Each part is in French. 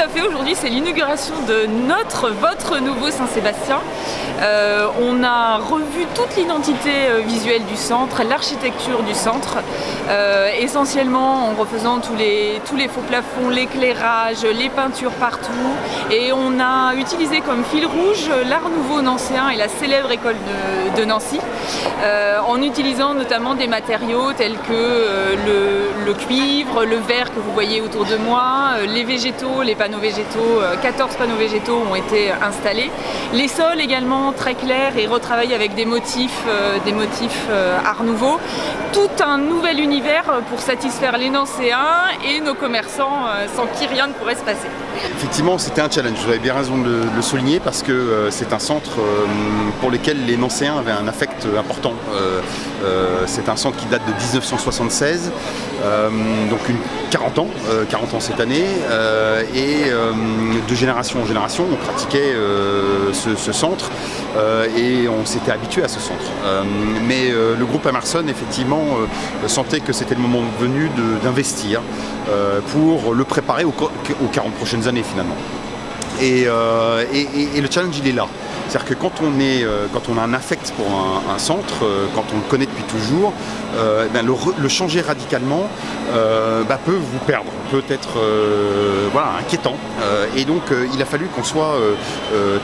à fait, aujourd'hui c'est l'inauguration de votre nouveau Saint-Sébastien. On a revu toute l'identité visuelle du centre, l'architecture du centre, essentiellement en refaisant tous les faux plafonds, l'éclairage, les peintures partout. Et on a utilisé comme fil rouge l'art nouveau nancéen et la célèbre école de Nancy, en utilisant notamment des matériaux tels que le cuivre, le verre que vous voyez autour de moi, les végétaux, les panneaux végétaux, 14 panneaux végétaux ont été installés. Les sols également très clairs et retravaillés avec des motifs art nouveau. Tout un nouvel univers pour satisfaire les Nancéens et nos commerçants sans qui rien ne pourrait se passer. Effectivement, c'était un challenge, vous avez bien raison de le souligner, parce que c'est un centre pour lequel les Nancéens avaient un affect important. C'est un centre qui date de 1976, donc 40 ans cette année, et de génération en génération, on pratiquait ce centre et on s'était habitué à ce centre. Mais le groupe Emerson, effectivement, sentait que c'était le moment venu d'investir pour le préparer aux 40 prochaines années finalement. Et le challenge, il est là. C'est-à-dire que quand on a un affect pour un centre, quand on le connaît depuis toujours, le changer radicalement peut vous perdre, peut être inquiétant. Et donc il a fallu qu'on soit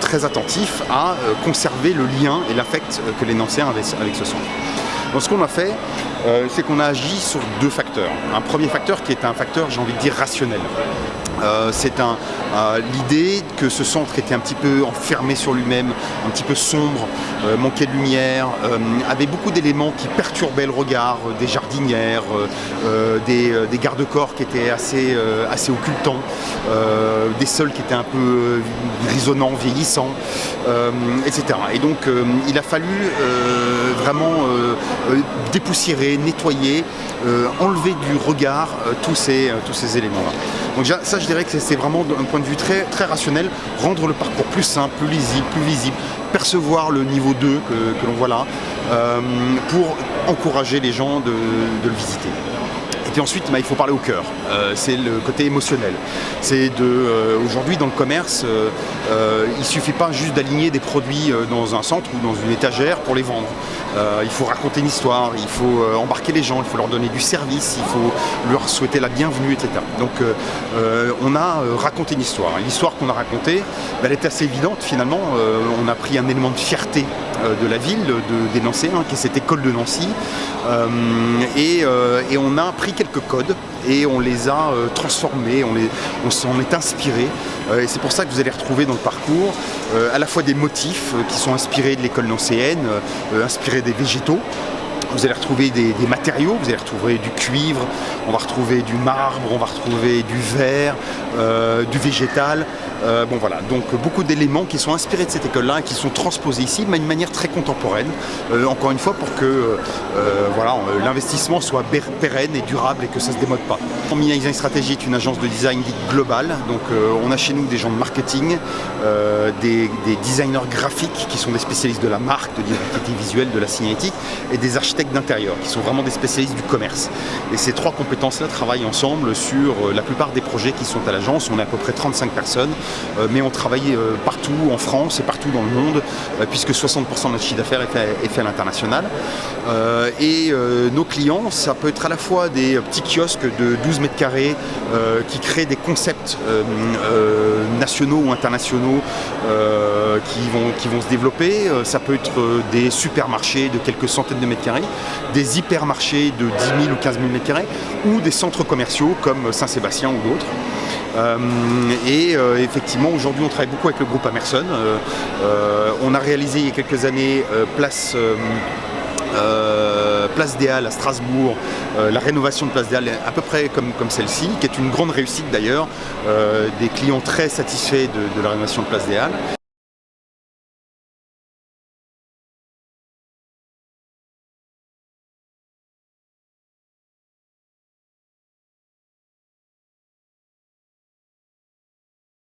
très attentif à conserver le lien et l'affect que les Nancéens avaient avec ce centre. Donc ce qu'on a fait, c'est qu'on a agi sur deux facteurs. Un premier facteur qui est un facteur, j'ai envie de dire, rationnel. C'est l'idée que ce centre était un petit peu enfermé sur lui-même, un petit peu sombre, manquait de lumière, avait beaucoup d'éléments qui perturbaient le regard, des jardinières, des garde-corps qui étaient assez occultants, des sols qui étaient un peu grisonnants, vieillissants, etc. Et donc il a fallu vraiment dépoussiérer, nettoyer, enlever du regard tous ces éléments-là. Donc ça, je dirais que c'est vraiment d'un point de vue très, très rationnel, rendre le parcours plus simple, plus lisible, plus visible, percevoir le niveau 2 que l'on voit là, pour encourager les gens de le visiter. Et puis ensuite, il faut parler au cœur, c'est le côté émotionnel. C'est aujourd'hui dans le commerce, il ne suffit pas juste d'aligner des produits dans un centre ou dans une étagère pour les vendre. Il faut raconter une histoire, il faut embarquer les gens, il faut leur donner du service, il faut leur souhaiter la bienvenue, etc. Donc on a raconté une histoire. L'histoire qu'on a racontée, elle était assez évidente finalement. On a pris un élément de fierté de la ville, des Nancéens, qui est cette école de Nancy, et on a pris quelques codes et on les a transformés, on s'en est inspiré, et c'est pour ça que vous allez retrouver dans le parcours à la fois des motifs qui sont inspirés de l'école nancéenne, inspirés des végétaux. Vous allez retrouver des matériaux, vous allez retrouver du cuivre, on va retrouver du marbre, on va retrouver du verre, du végétal. Donc beaucoup d'éléments qui sont inspirés de cette école-là et qui sont transposés ici, mais d'une manière très contemporaine, encore une fois pour que l'investissement soit pérenne et durable et que ça ne se démode pas. Mina Design Strategy est une agence de design globale, donc on a chez nous des gens de marketing, des designers graphiques qui sont des spécialistes de la marque, de l'identité visuelle, de la signalétique, et des architectes d'intérieur qui sont vraiment des spécialistes du commerce. Et ces trois compétences-là travaillent ensemble sur la plupart des projets qui sont à l'agence. On est à peu près 35 personnes, mais on travaille partout en France et partout dans le monde, puisque 60% de notre chiffre d'affaires est fait à l'international. Nos clients, ça peut être à la fois des petits kiosques de 12 mètres carrés qui créent des concepts nationaux ou internationaux qui vont se développer. Ça peut être des supermarchés de quelques centaines de mètres carrés, des hypermarchés de 10 000 ou 15 000 mètres carrés, ou des centres commerciaux comme Saint-Sébastien ou d'autres. Effectivement, aujourd'hui, on travaille beaucoup avec le groupe Emerson. On a réalisé il y a quelques années Place des Halles à Strasbourg, la rénovation de Place des Halles à peu près comme celle-ci, qui est une grande réussite d'ailleurs, des clients très satisfaits de la rénovation de Place des Halles.